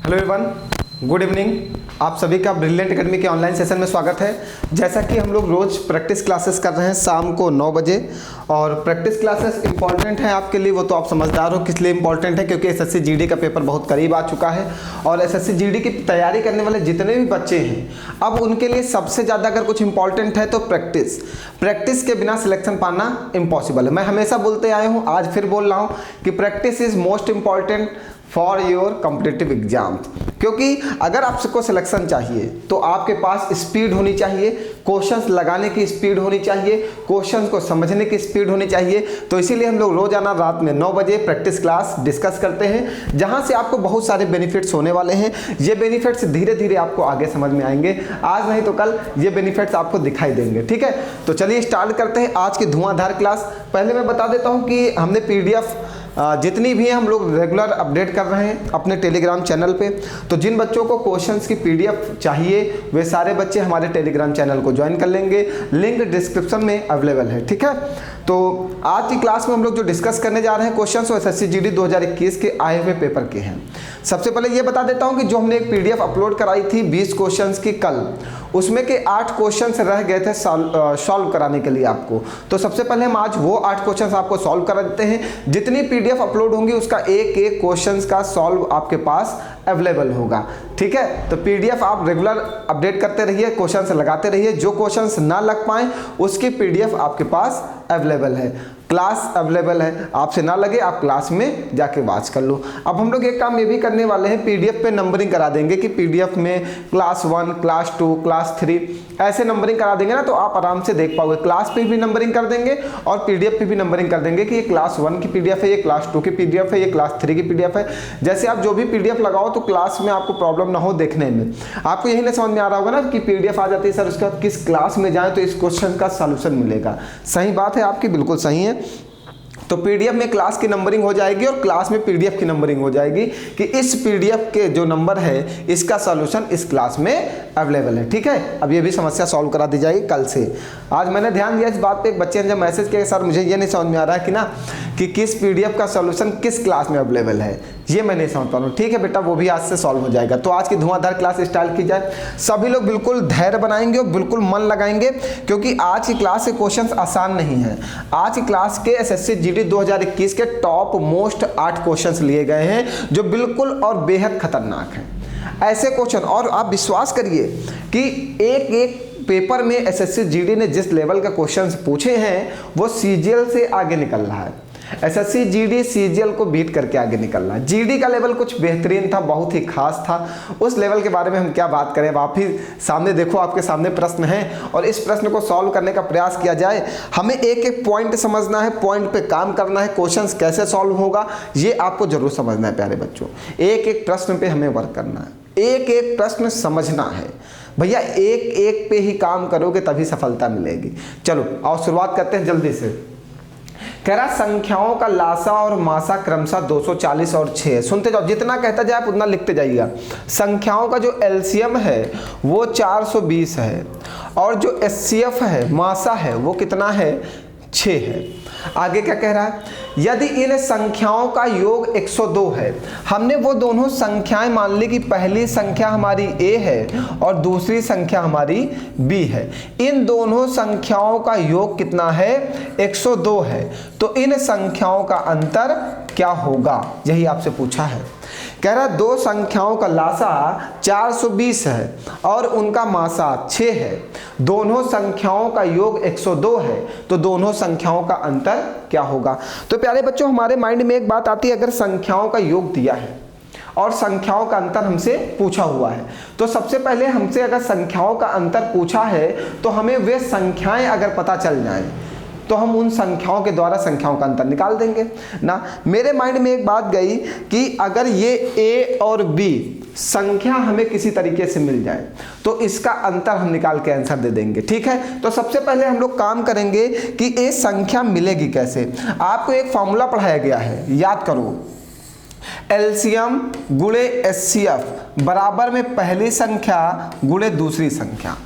Hello everyone, good evening. आप सभी का ब्रिलियंट एकेडमी के ऑनलाइन सेशन में स्वागत है। जैसा कि हम लोग रोज़ प्रैक्टिस क्लासेस कर रहे हैं शाम को 9 बजे, और प्रैक्टिस क्लासेस इंपॉर्टेंट है आपके लिए, वो तो आप समझदार हो किस लिए इंपॉर्टेंट है, क्योंकि एसएससी जीडी का पेपर बहुत करीब आ चुका है और एसएससी जीडी की तैयारी करने वाले जितने भी बच्चे हैं अब उनके लिए सबसे ज़्यादा अगर कुछ इंपॉर्टेंट है तो प्रैक्टिस के बिना सिलेक्शन पाना इम्पॉसिबल है। मैं हमेशा बोलते आया हूँ, आज फिर बोल रहा हूँ कि practice is most important for your competitive exam. क्योंकि अगर आपको सिलेक्शन चाहिए तो आपके पास स्पीड होनी चाहिए, क्वेश्चंस लगाने की स्पीड होनी चाहिए, क्वेश्चंस को समझने की स्पीड होनी चाहिए। तो इसीलिए हम लोग रोजाना रात में 9 बजे प्रैक्टिस क्लास डिस्कस करते हैं, जहां से आपको बहुत सारे बेनिफिट्स होने वाले हैं। ये बेनिफिट्स धीरे धीरे आपको आगे समझ में आएंगे, आज नहीं तो कल ये बेनिफिट्स आपको दिखाई देंगे। ठीक है, तो चलिए स्टार्ट करते हैं आज की धुआंधार क्लास। पहले मैं बता देता हूँ कि हमने PDF जितनी भी हैं हम लोग रेगुलर अपडेट कर रहे हैं अपने टेलीग्राम चैनल पे। तो जिन बच्चों को क्वेश्चंस की PDF चाहिए वे सारे बच्चे हमारे टेलीग्राम चैनल को ज्वाइन कर लेंगे, लिंक डिस्क्रिप्शन में अवेलेबल है। ठीक है, तो आज की क्लास में हम लोग जो डिस्कस करने जा रहे हैं क्वेश्चंस वो एसएससी जीडी 2021 के आए हुए पेपर के हैं। सबसे पहले ये बता देता हूँ कि जो हमने एक PDF अपलोड कराई थी 20 क्वेश्चंस की कल, उसमें के 8 क्वेश्चंस रह गए थे सॉल्व कराने के लिए आपको। तो सबसे पहले हम आज वो 8 क्वेश्चंस आपको सॉल्व करा देते हैं। जितनी PDF अपलोड होंगी उसका एक एक क्वेश्चंस का सॉल्व आपके पास अवेलेबल होगा। ठीक है, तो PDF आप रेगुलर अपडेट करते रहिए, क्वेश्चंस लगाते रहिए। जो क्वेश्चंस ना लग पाए उसकी PDF आपके पास अवेलेबल है, क्लास अवेलेबल है। आपसे ना लगे आप क्लास में जाके वॉच कर लो। अब हम लोग एक काम ये भी करने वाले हैं, PDF पे नंबरिंग करा देंगे कि PDF में क्लास 1, क्लास 2, क्लास 3 ऐसे नंबरिंग करा देंगे ना, तो आप आराम से देख पाओगे। क्लास पे भी नंबरिंग कर देंगे और PDF पे भी नंबरिंग कर देंगे कि ये क्लास 1 की PDF है, ये क्लास 2 की PDF है, ये क्लास 3 की PDF है। जैसे आप जो भी PDF लगाओ तो क्लास में आपको प्रॉब्लम ना हो देखने में। आपको यही नहीं समझ में आ रहा होगा ना कि PDF आ जाती है सर, उसके बाद किस क्लास में जाए तो इस क्वेश्चन का सॉल्यूशन मिलेगा। सही बात है आपकी, बिल्कुल सही है। तो PDF में क्लास की नंबरिंग हो जाएगी और क्लास में PDF की नंबरिंग हो जाएगी कि इस PDF के जो नंबर है इसका सॉल्यूशन इस क्लास में अवेलेबल है। ठीक है, अब ये भी समस्या सॉल्व करा दी जाएगी कल से। आज मैंने ध्यान दिया इस बात पे, एक बच्चे ने जब मैसेज किया सर मुझे ये नहीं समझ में आ रहा है कि ना कि किस PDF का सॉल्यूशन किस क्लास में अवेलेबल है, ये मैं नहीं समझ पा रहा हूँ। ठीक है बेटा, वो भी आज से सॉल्व हो जाएगा। तो आज की धुआंधार क्लास स्टार्ट की जाए। सभी लोग बिल्कुल धैर्य बनाएंगे और बिल्कुल मन लगाएंगे, क्योंकि आज की क्लास के क्वेश्चंस आसान नहीं है। आज की क्लास के एसएससी जीडी 2021 के टॉप मोस्ट 8 क्वेश्चंस लिए गए हैं जो बिल्कुल और बेहद खतरनाक हैं। ऐसे क्वेश्चन, और आप विश्वास करिए कि एक एक पेपर में एसएससी जीडी ने जिस लेवल का क्वेश्चंस पूछे हैं वो CGL से आगे निकल रहा है। एसएससी जीडी CGL को बीट करके आगे निकल रहा है। जीडी का लेवल कुछ बेहतरीन था, बहुत ही खास था। उस लेवल के बारे में हम क्या बात करें। आप ही सामने देखो, आपके सामने प्रश्न है और इस प्रश्न को सॉल्व करने का प्रयास किया जाए। हमें एक एक पॉइंट समझना है, पॉइंट पे काम करना है, क्वेश्चंस कैसे सॉल्व होगा ये आपको जरूर समझना है प्यारे बच्चों। एक एक प्रश्न पे हमें वर्क करना है, एक एक प्रश्न समझना है भैया। एक एक पे ही काम करोगे तभी सफलता मिलेगी। चलो आओ शुरुआत करते हैं जल्दी से। कह रहा संख्याओं का लासा और मासा क्रमशः 240 और 6 है। सुनते जाओ, जितना कहता जाए आप उतना लिखते जाइएगा। संख्याओं का जो LCM है वो 420 है और जो HCF है मासा है वो कितना है, 6 है। आगे क्या कह रहा है, यदि इन संख्याओं का योग 102 है। हमने वो दोनों संख्याएं मान ली कि पहली संख्या हमारी A है और दूसरी संख्या हमारी B है। इन दोनों संख्याओं का योग कितना है, 102 है। तो इन संख्याओं का अंतर क्या होगा, यही आपसे पूछा है। कह रहा दो संख्याओं का लासा 420 है और उनका मासा 6 है। दोनों संख्याओं का योग 102 है, तो दोनों संख्याओं का अंतर क्या होगा। तो प्यारे बच्चों हमारे माइंड में एक बात आती है, अगर संख्याओं का योग दिया है और संख्याओं का अंतर हमसे पूछा हुआ है, तो सबसे पहले हमसे अगर संख्याओं का अंतर पूछा है तो हमें वे संख्याएं अगर पता चल जाएं तो हम उन संख्याओं के द्वारा संख्याओं का अंतर निकाल देंगे ना। मेरे माइंड में एक बात गई कि अगर ये A और B संख्या हमें किसी तरीके से मिल जाए तो इसका अंतर हम निकाल के आंसर दे देंगे। ठीक है, तो सबसे पहले हम लोग काम करेंगे कि ये संख्या मिलेगी कैसे। आपको एक फॉर्मूला पढ़ाया गया है, याद करो। LCM गुणे HCF बराबर में पहली संख्या गुणे दूसरी संख्या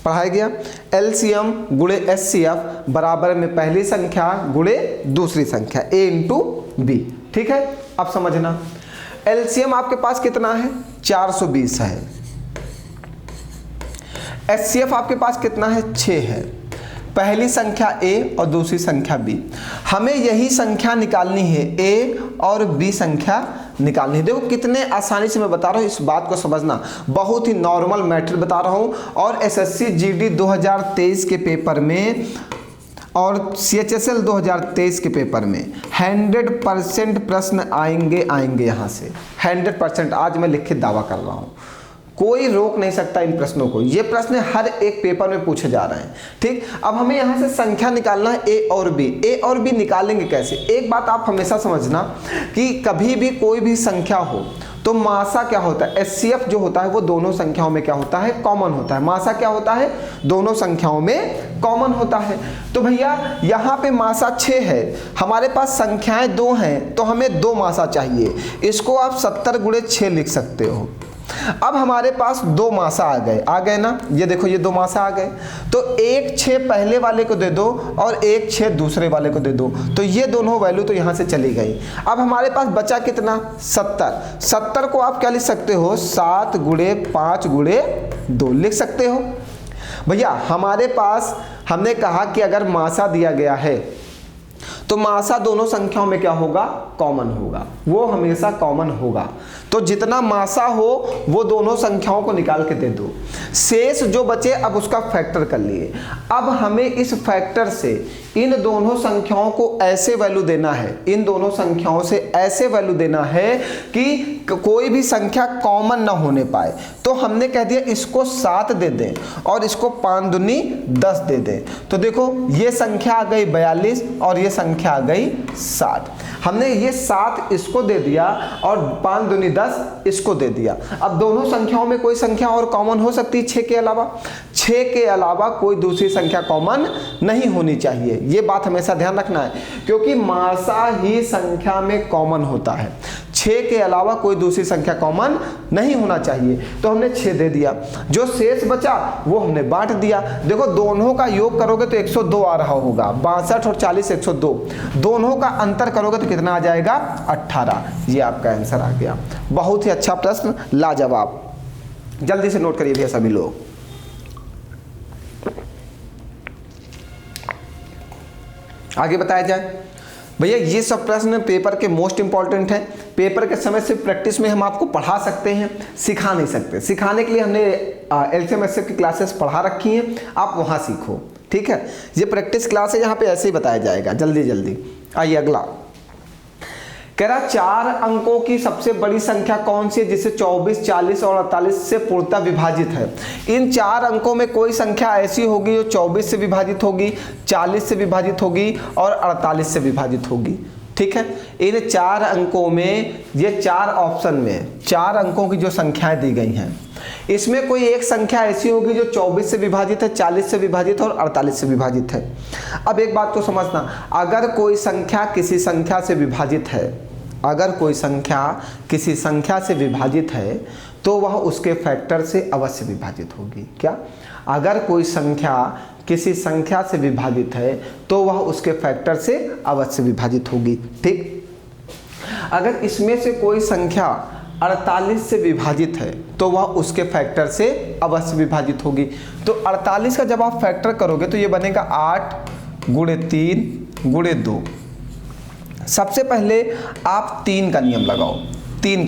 पढ़ाया गया। LCM गुणे HCF बराबर में पहली संख्या गुणे दूसरी संख्या A इंटू B। ठीक है, अब समझना एलसीएम आपके पास कितना है 420 है, एचसीएफ आपके पास कितना है 6 है। पहली संख्या ए और दूसरी संख्या बी, हमें यही संख्या निकालनी है, ए और बी संख्या निकालनी है। देखो कितने आसानी से मैं बता रहा हूँ, इस बात को समझना, बहुत ही नॉर्मल मैथड बता रहा हूँ। और एसएससी जीडी 2023 के पेपर में और सीएचएसएल 2023 के पेपर में 100% प्रश्न आएंगे यहाँ से 100%। आज मैं लिखित दावा कर रहा हूँ, कोई रोक नहीं सकता इन प्रश्नों को। ये प्रश्न हर एक पेपर में पूछे जा रहे हैं। ठीक, अब हमें यहाँ से संख्या निकालना है ए और बी। ए और बी निकालेंगे कैसे? एक बात आप हमेशा समझना कि कभी भी कोई भी संख्या हो तो मासा क्या होता है, एचसीएफ जो होता है वो दोनों संख्याओं में क्या होता है, कॉमन होता है। मासा क्या होता है, दोनों संख्याओं में कॉमन होता है। तो भैया यहाँ पे मासा 6 है, हमारे पास संख्याएं 2 हैं, तो हमें 2 मासा चाहिए। इसको आप 70 गुणे 6 लिख सकते हो। अब हमारे पास 2 मासा आ गए ना, ये देखो ये 2 मासा आ गए। तो 1 6 पहले वाले को दे दो और 1 6 दूसरे वाले को दे दो, तो ये दोनों वैल्यू तो यहाँ से चली गई। अब हमारे पास बचा कितना, 70। 70 को आप क्या लिख सकते हो, 7 गुणे 5 गुणे 2 लिख सकते हो। भैया हमारे पास हमने कहा कि अगर मासा दिया गया है तो मासा दोनों संख्याओं में क्या होगा, कॉमन होगा, वो हमेशा कॉमन होगा। तो जितना मासा हो वो दोनों संख्याओं को निकाल के दे दो। शेष जो बचे अब उसका फैक्टर कर लिए। अब हमें इस फैक्टर से इन दोनों संख्याओं को ऐसे वैल्यू देना है, इन दोनों संख्याओं से ऐसे वैल्यू देना है कि कोई भी संख्या कॉमन ना होने पाए। तो हमने कह दिया इसको 7 दे दें और इसको 5 दूनी 10 दे दें। तो देखो ये संख्या आ गई 42 और ये संख्या आ गई 60। हमने ये 7 इसको दे दिया और 5 दूनी 10 इसको दे दिया। अब दोनों संख्याओं में कोई संख्या और कॉमन हो सकती है 6 के अलावा? 6 के अलावा कोई दूसरी संख्या कॉमन नहीं होनी चाहिए। ये बात हमेशा ध्यान रखना है, क्योंकि मासा ही संख्या में कॉमन होता है, 6 के अलावा कोई दूसरी संख्या कॉमन नहीं होना चाहिए। तो हमने 6 दे दिया, जो शेष बचा वो हमने बांट दिया। देखो दोनों का योग करोगे तो 102 आ रहा होगा, 62 और 40 102, दोनों का अंतर करोगे तो कितना आ जाएगा, 18। ये आपका आंसर आ गया। बहुत ही अच्छा प्रश्न, लाजवाब। जल्दी से नोट करिए भैया सभी लोग। आगे बताया जाए भैया, ये सब प्रश्न पेपर के मोस्ट इंपॉर्टेंट हैं। पेपर के समय सिर्फ प्रैक्टिस में हम आपको पढ़ा सकते हैं, सिखा नहीं सकते। सिखाने के लिए हमने एलसीएम एचसीएफ की क्लासेस पढ़ा रखी हैं, आप वहाँ सीखो। ठीक है, ये प्रैक्टिस क्लास है, यहाँ पे ऐसे ही बताया जाएगा। जल्दी जल्दी आइए अगला कह रहा 4 अंकों की सबसे बड़ी संख्या कौन सी है जिसे 24, 40 और 48 से पूर्णतः विभाजित है? इन 4 अंकों में कोई संख्या ऐसी होगी जो 24 से विभाजित होगी, 40 से विभाजित होगी और 48 से विभाजित होगी। ठीक है, इन 4 अंकों में, ये 4 ऑप्शन में 4 अंकों की जो संख्याएं दी गई हैं, इसमें कोई एक संख्या ऐसी होगी जो 24 से विभाजित है, 40 से विभाजित है और 48 से विभाजित है। अब एक बात को समझना, अगर कोई संख्या किसी संख्या से विभाजित है, अगर कोई संख्या किसी संख्या से विभाजित है तो वह उसके फैक्टर से अवश्य विभाजित होगी। क्या? अगर कोई संख्या किसी संख्या से विभाजित है तो वह उसके फैक्टर से अवश्य विभाजित होगी। ठीक, अगर इसमें से कोई संख्या 48 से विभाजित है तो वह उसके फैक्टर से अवश्य विभाजित होगी। तो 48 का जब आप फैक्टर करोगे तो ये बनेगा 8 गुणे 3 गुणे 2। सबसे पहले आप 3 का नियम लगाओ। 3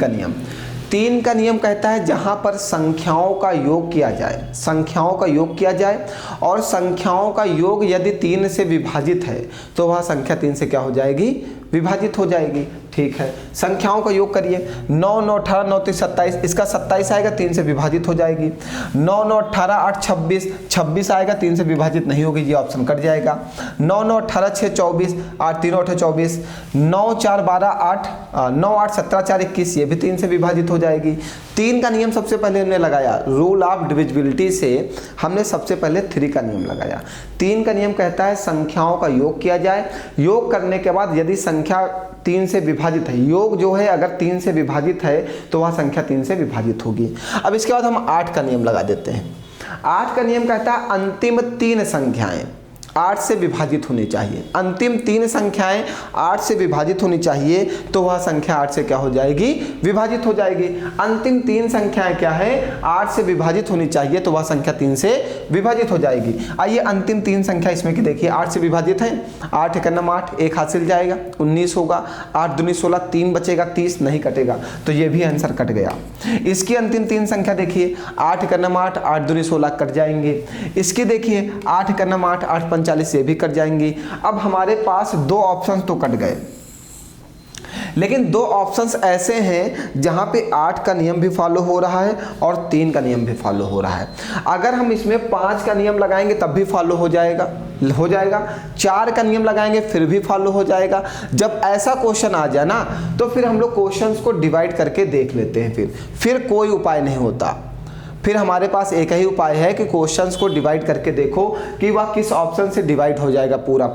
का नियम कहता है जहां पर संख्याओं का योग किया जाए, संख्याओं का योग किया जाए और संख्याओं का योग यदि 3 से विभाजित है तो वह संख्या 3 से क्या हो जाएगी, विभाजित हो जाएगी। ठीक है, संख्याओं का योग करिए। 9 9 18 9 3 27, इसका 27 आएगा, 3 से विभाजित हो जाएगी। 9 9 18 8 26, 26 आएगा, 3 से विभाजित नहीं होगी, ये ऑप्शन कट जाएगा। 9 9 18 6 24, 8 3 8 24, 9 4 12 8, 9 8 17 4 21, ये भी 3 से विभाजित हो जाएगी। 3 का नियम सबसे पहले हमने लगाया, रूल ऑफ डिविजिबिलिटी से हमने सबसे पहले 3 का नियम लगाया। 3 का नियम कहता है संख्याओं का योग किया जाए, योग करने के बाद यदि संख्या 3 से विभाजित है, योग जो है अगर 3 से विभाजित है तो वह संख्या 3 से विभाजित होगी। अब इसके बाद हम 8 का नियम लगा देते हैं। 8 का नियम कहता है अंतिम 3 संख्याएं, 8 से विभाजित होनी चाहिए। अंतिम 3 संख्याएं 8 से विभाजित होनी चाहिए, तो वह संख्या 8 से क्या हो जाएगी, विभाजित हो जाएगी। अंतिम 3 संख्याएं क्या है, 8 से विभाजित होनी चाहिए, तो वह संख्या 3 से विभाजित हो जाएगी। आइए अंतिम 3 संख्या इसमें की देखिए, 8 से विभाजित है, 8 एक 8, 1 हासिल जाएगा, 19 होगा, 8 दूनी 16, 3 बचेगा, 30 नहीं कटेगा, तो ये भी आंसर कट गया। इसकी अंतिम 3 संख्या देखिए, 8 एक 8, 8 दूनी 16 कट जाएंगे। इसकी देखिए 8 एक 8, 8 45 ये भी कट जाएंगी। अब हमारे पास 2 ऑप्शन तो कट गए, लेकिन 2 ऑप्शंस ऐसे हैं जहां पे 8 का नियम भी फॉलो हो रहा है और 3 का नियम भी फॉलो हो रहा है। अगर हम इसमें 5 का नियम लगाएंगे तब भी फॉलो हो जाएगा, 4 का नियम लगाएंगे फिर भी फॉलो हो जाएगा। जब ऐसा क्वेश्चन आ जाए ना, तो फिर हम लोग क्वेश्चंस को डिवाइड करके देख लेते हैं, फिर कोई उपाय नहीं होता। फिर हमारे पास एक ही उपाय है कि क्वेश्चंस को डिवाइड करके देखो कि वह किस ऑप्शन से डिवाइड हो जाएगा पूरा,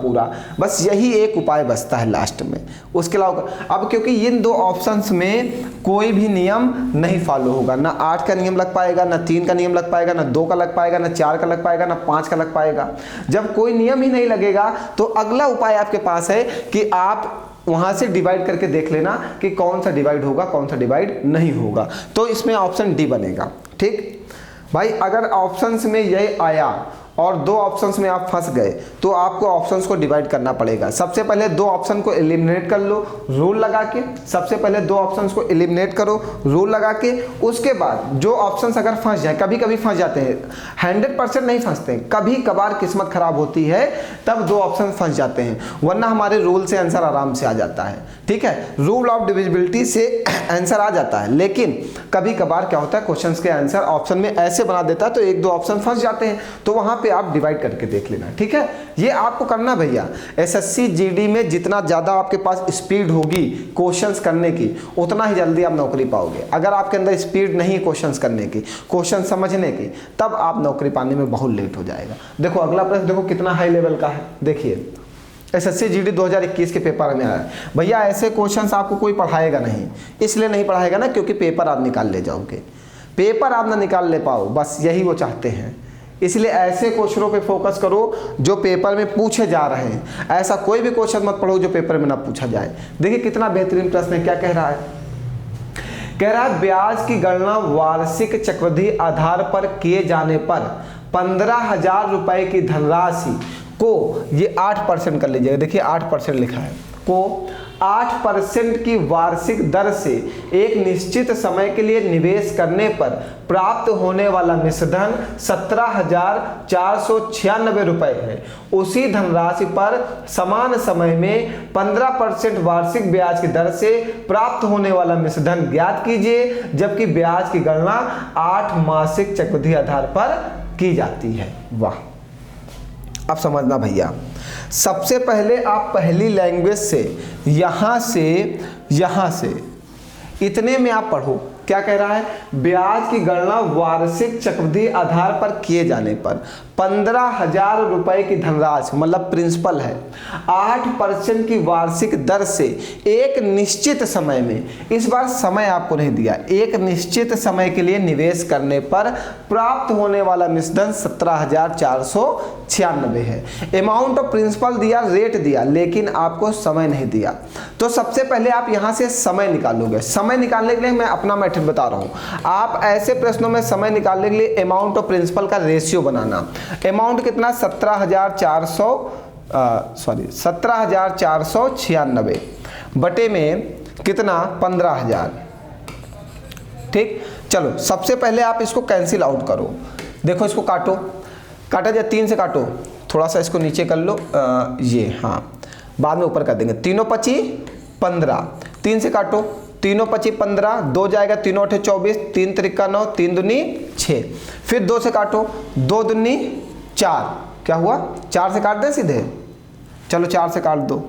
बस यही एक उपाय बचता है लास्ट में। उसके अलावा अब क्योंकि इन 2 ऑप्शंस में कोई भी नियम नहीं फॉलो होगा, ना 8 का नियम लग पाएगा, ना 3 का नियम लग पाएगा, ना 2 का लग पाएगा, ना 4 का लग पाएगा, ना 5 का लग पाएगा। जब कोई नियम ही नहीं लगेगा तो अगला उपाय आपके पास है कि आप वहां से डिवाइड करके देख लेना कि कौन सा डिवाइड होगा, कौन सा डिवाइड नहीं होगा। तो इसमें ऑप्शन डी बनेगा। ठीक भाई, अगर ऑप्शंस में यही आया और 2 ऑप्शंस में आप फंस गए तो आपको ऑप्शंस को डिवाइड करना पड़ेगा। सबसे पहले 2 ऑप्शन को एलिमिनेट कर लो रूल लगा के, सबसे पहले 2 ऑप्शंस को एलिमिनेट करो रूल लगा के। उसके बाद जो ऑप्शंस अगर फंस जाए, कभी कभी फंस जाते हैं, 100% नहीं फंसते, कभी कभार किस्मत खराब होती है तब 2 ऑप्शन फंस जाते हैं, वरना हमारे रूल से आंसर आराम से आ जाता है। ठीक है, रूल ऑफ डिविजिबिलिटी से आंसर आ जाता है, लेकिन कभी कभार क्या होता है, क्वेश्चंस के आंसर ऑप्शन में ऐसे बना देता है तो 1-2 ऑप्शन फंस जाते हैं, तो वहां पे आप डिवाइड करके देख लेना। ठीक है, ये आपको करना भैया। एसएससी जीडी में जितना ज्यादा आपके पास स्पीड होगी क्वेश्चंस करने की, उतना ही जल्दी आप नौकरी पाओगे। अगर आपके अंदर स्पीड नहीं है क्वेश्चंस करने की, क्वेश्चन समझने की, तब आप नौकरी पाने में बहुत लेट हो जाएगा। देखो अगला प्रश्न देखो कितना हाई लेवल का है। देखिए एसएससी जीडी 2021 के पेपर में आया है। भैया ऐसे क्वेश्चंस आपको कोई पढ़ाएगा नहीं, इसलिए नहीं पढ़ाएगा ना क्योंकि पेपर आप निकाल ले जाओगे, पेपर आप ना निकाल ले पाओ, बस यही वो चाहते हैं। इसलिए ऐसे क्वेश्चनों पे फोकस करो जो पेपर में पूछे जा रहे हैं। ऐसा कोई भी क्वेश्चन मत पढ़ो जो पेपर में ना पूछा जाए। देखिए कितना बेहतरीन प्रश्न है, क्या कह रहा है, कह रहा है ब्याज की गणना वार्षिक चक्रवृद्धि आधार पर किए जाने पर 15,000 रुपए की धनराशि को, ये 8% कर लीजिएगा, देखिए 8% लिखा है, को 8% की वार्षिक दर से एक निश्चित समय के लिए निवेश करने पर प्राप्त होने वाला मिश्रधन 17,496 रुपए है। उसी धनराशि पर समान समय में 15% वार्षिक ब्याज की दर से प्राप्त होने वाला मिश्रधन ज्ञात कीजिए, जबकि ब्याज की गणना 8 मासिक चक्रवृद्धि आधार पर की जाती है। वाह, अब समझना भैया, सबसे पहले आप पहली लैंग्वेज से यहां से इतने में आप पढ़ो। क्या कह रहा है, ब्याज की गणना वार्षिक चक्रवृद्धि आधार पर किए जाने पर 15,000 रुपए की धनराशि, मतलब प्रिंसिपल है, 8% की वार्षिक दर से एक निश्चित समय में, इस बार समय आपको नहीं दिया, एक निश्चित समय के लिए निवेश करने पर प्राप्त होने वाला मिश्रधन 17,496 है। अमाउंट ऑफ प्रिंसिपल दिया, रेट दिया, लेकिन आपको समय नहीं दिया। तो सबसे पहले आप यहां से समय निकालोगे। समय निकालने के लिए मैं अपना मेथड बता रहा हूं। आप ऐसे प्रश्नों में समय निकालने के लिए अमाउंट ऑफ प्रिंसिपल का रेशियो बनाना। अमाउंट कितना, 17,496 बटे में कितना, 15,000। ठीक, चलो सबसे पहले आप इसको कैंसिल आउट करो। देखो इसको काटो, काटा जाए 3 से काटो, थोड़ा सा इसको नीचे कर लो, ये हाँ बाद में ऊपर कर देंगे। 3 5 15, 3 से काटो, 3 5 15, 2 जाएगा, 3 8 24, 3 3 9, 3 दूनी 6, फिर 2 से काटो, 2 दूनी 4, क्या हुआ, 4 से काट दें सीधे, चलो 4 से काट दो,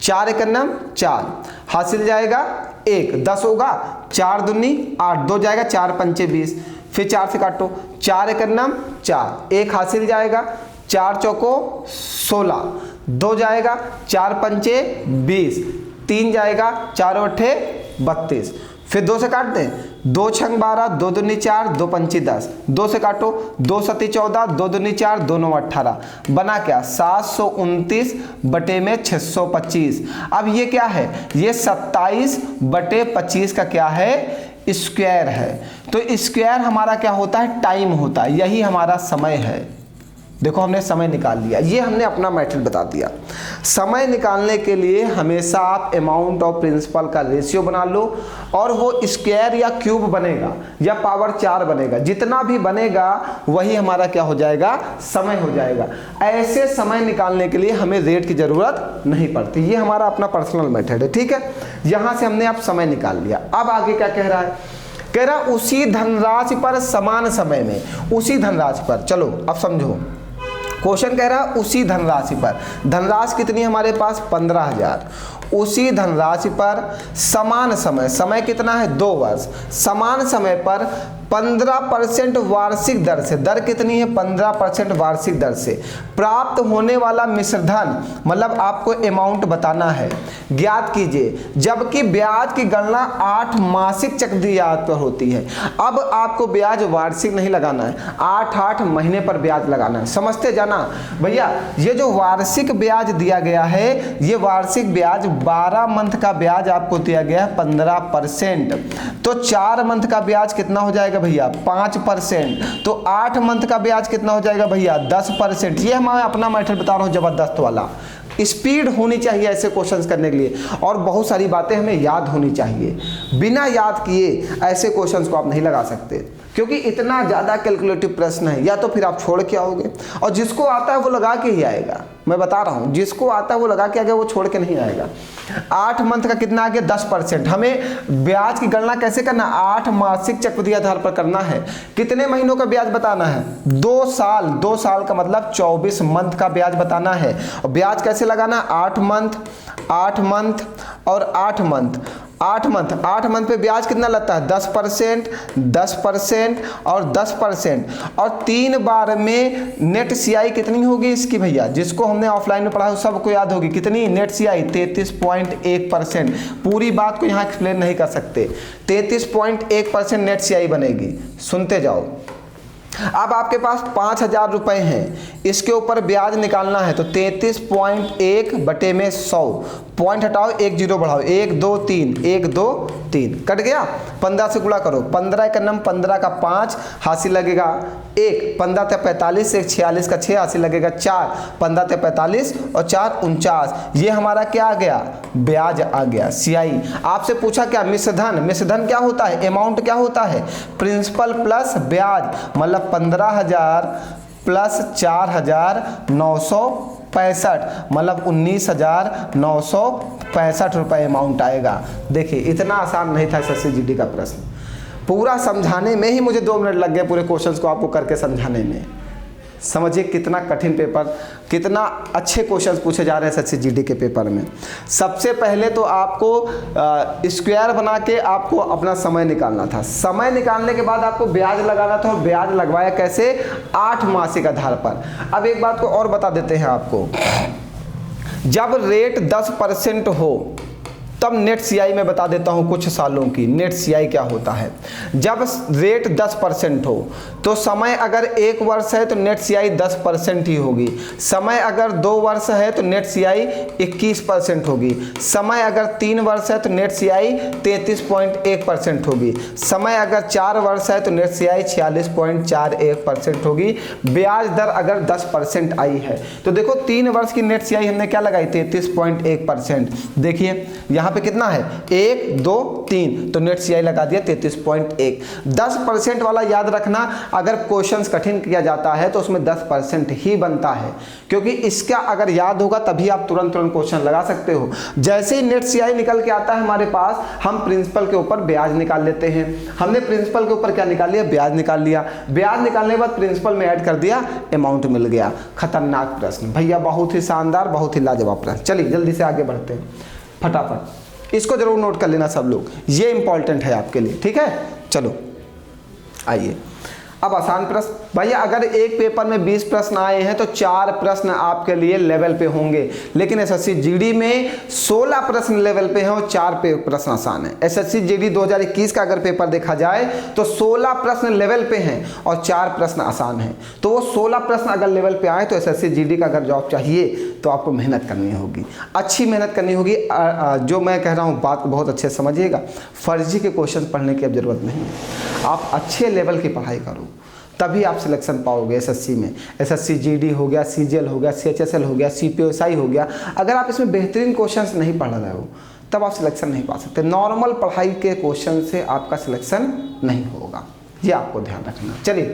4 1 4, हासिल जाएगा 1, 10 होगा, 4 दूनी 8, 2 जाएगा, 4 5 20, फिर 4 से काटो, 4 1 4, 1 हासिल जाएगा, 4 चौको 16, 2 जाएगा, 4 5 20, 3 जाएगा, 4 8 32, फिर 2 से काट दें, 2 छंग 12, 2 दूनी 4, 2 पंची 10, 2 से काटो, 2 सती 14, 2 दूनी 4, 2 9 18, बना क्या 729 बटे में 625। अब ये क्या है, ये 27 बटे 25 का क्या है, स्क्वायर है। तो स्क्वायर हमारा क्या होता है, टाइम होता है, यही हमारा समय है। देखो हमने समय निकाल लिया, ये हमने अपना मेथड बता दिया। समय निकालने के लिए हमेशा आप अमाउंट ऑफ प्रिंसिपल का रेशियो बना लो, और वो स्क्वायर या क्यूब बनेगा या पावर 4 बनेगा, जितना भी बनेगा वही हमारा क्या हो जाएगा, समय हो जाएगा। ऐसे समय निकालने के लिए हमें रेट की जरूरत नहीं पड़ती, ये हमारा अपना पर्सनल मेथड है, ठीक है। यहां से हमने अब समय निकाल लिया। अब आगे क्या कह रहा है, कह रहा उसी धनराशि पर समान समय में, उसी धनराशि पर, चलो अब समझो क्वेश्चन कह रहा है उसी धनराशि पर, धनराशि कितनी है हमारे पास 15,000, उसी धनराशि पर समान समय, समय कितना है 2 वर्ष, समान समय पर 15% वार्षिक दर से, दर कितनी है 15% वार्षिक दर से प्राप्त होने वाला मिश्रधन, मतलब आपको अमाउंट बताना है, ज्ञात कीजिए। जबकि ब्याज की गणना 8 मासिक चक्रवृद्धि पर होती है। अब आपको ब्याज वार्षिक नहीं लगाना है, 8 महीने पर ब्याज लगाना है। समझते जाना भैया, ये जो वार्षिक ब्याज दिया गया है, ये वार्षिक ब्याज 12 मंथ का ब्याज आपको दिया गया है 15%, तो 4 मंथ का ब्याज कितना हो जाएगा भैया 5%, तो 8 मंथ का ब्याज कितना हो जाएगा भैया 10%। ये मैं अपना मेथड बता रहा हूँ, जबरदस्त वाला। स्पीड होनी चाहिए ऐसे क्वेश्चंस करने के लिए, और बहुत सारी बातें हमें याद होनी चाहिए। बिना याद किए ऐसे क्वेश्चंस को आप नहीं लगा सकते, क्योंकि इतना ज़्यादा कैलकुलेटिव प्रश्न है, या तो फिर आप छोड़ के आओगे, और जिसको आता है वो लगा के ही आएगा। मैं बता रहा हूँ, जिसको आता है वो लगा के आएगा, वो छोड़ के नहीं आएगा। 8 मंथ का कितना आ गया 10%। हमें ब्याज की गणना कैसे करना, 8 मासिक चक्रवृद्धि आधार पर करना है। कितने महीनों का ब्याज बताना है 2 साल, 2 साल का मतलब 24 मंथ का ब्याज बताना है। और ब्याज कैसे लगाना, 8 मंथ, 8 मंथ और 8 मंथ, 8 मंथ, 8 मंथ पे ब्याज कितना लगता है 10%, 10% और 10%, और 3 बार में नेट सीआई कितनी होगी इसकी भैया, जिसको हमने ऑफलाइन में पढ़ा है सबको याद होगी, कितनी नेट सीआई 33.1%। पूरी बात को यहाँ एक्सप्लेन नहीं कर सकते, 33.1% नेट सीआई बनेगी। सुनते जाओ। अब आपके पास 5,000 रुपए हैं, इसके ऊपर ब्याज निकालना है, तो 33.1 बटे में 100, पॉइंट हटाओ, 1 0 बढ़ाओ, 1 2 3, 1 2 3, कट गया। 15 से गुणा करो, 15 का नम 15 का 5 हासिल लगेगा 1, 15 ते 45, 1 46 का 6 हासिल लगेगा 4, 15 ते 45 और 4 49। ये हमारा क्या आ गया, ब्याज आ गया, सीआई। आपसे पूछा क्या, मिश्रधन, मिश्रधन क्या होता है, अमाउंट क्या होता है, प्रिंसिपल प्लस ब्याज, मतलब 15,000 प्लस 4,965, मतलब 19,965 रुपये अमाउंट आएगा। देखिए इतना आसान नहीं था SSCGD का प्रश्न, पूरा समझाने में ही मुझे 2 मिनट लग गए, पूरे क्वेश्चंस को आपको करके समझाने में। समझिए कितना कठिन पेपर, कितना अच्छे क्वेश्चंस पूछे जा रहे हैं SSCGD के पेपर में। सबसे पहले तो आपको स्क्वायर बना के आपको अपना समय निकालना था, समय निकालने के बाद आपको ब्याज लगाना था, और ब्याज लगवाया कैसे, 8 मासिक आधार पर। अब एक बात को और बता देते हैं आपको, जब रेट 10% हो तब नेट सीआई में बता देता हूं कुछ सालों की नेट सीआई क्या होता है। जब रेट 10% हो तो समय अगर 1 वर्ष है तो नेट सीआई 10% ही होगी, समय अगर 2 वर्ष है तो नेट सीआई 21% होगी, समय अगर 3 वर्ष है तो नेट सीआई 33.1% होगी, समय अगर 4 वर्ष है तो नेट सीआई 46.41% होगी। ब्याज दर अगर 10% आई है तो देखो 3 वर्ष की नेट सीआई हमने क्या लगाई 33.1%। देखिए यहाँ पे कितना है 1 2 3, तो नेट सीआई लगा दिया 33.1। 10% वाला याद रखना, अगर क्वेश्चंस कठिन किया जाता है तो उसमें 10% ही बनता है, क्योंकि इसका अगर याद होगा तभी आप तुरंत क्वेश्चन लगा सकते हो। जैसे ही नेट सीआई निकल के आता है हमारे पास, हम प्रिंसिपल के ऊपर ब्याज निकाल लेते हैं। हमने प्रिंसिपल के ऊपर क्या निकाल लिया, ब्याज निकाल लिया, ब्याज निकालने के बाद प्रिंसिपल में ऐड कर दिया, अमाउंट मिल गया। खतरनाक प्रश्न भैया, बहुत ही शानदार, बहुत ही लाजवाब प्रश्न। चलिए जल्दी से आगे बढ़ते हैं फटाफट, इसको जरूर नोट कर लेना सब लोग, ये इंपॉर्टेंट है आपके लिए, ठीक है। चलो आइए अब आसान प्रश्न भैया, अगर एक पेपर में 20 प्रश्न आए हैं तो 4 प्रश्न आपके लिए लेवल पे होंगे, लेकिन एसएससी जीडी में 16 प्रश्न लेवल पे हैं और 4 प्रश्न आसान है। एसएससी जीडी 2021 का अगर पेपर देखा जाए तो 16 प्रश्न लेवल पे हैं और 4 प्रश्न आसान हैं। तो वो 16 प्रश्न अगर लेवल पे आए तो एसएससी जीडी का अगर जॉब चाहिए तो आपको मेहनत करनी होगी, अच्छी मेहनत करनी होगी। जो मैं कह रहा हूँ बात को बहुत अच्छे से समझिएगा, फर्जी के क्वेश्चन पढ़ने की अब जरूरत नहीं है। आप अच्छे लेवल की पढ़ाई करो तभी आप सिलेक्शन पाओगे एसएससी में। एसएससी जीडी हो गया, सीजीएल हो गया, सीएचएसएल हो गया, सीपीएसआई हो गया। अगर आप इसमें बेहतरीन क्वेश्चंस नहीं पढ़ रहे हो तब आप सिलेक्शन नहीं पा सकते। नॉर्मल पढ़ाई के क्वेश्चन से आपका सिलेक्शन नहीं होगा, ये आपको ध्यान रखना। चलिए,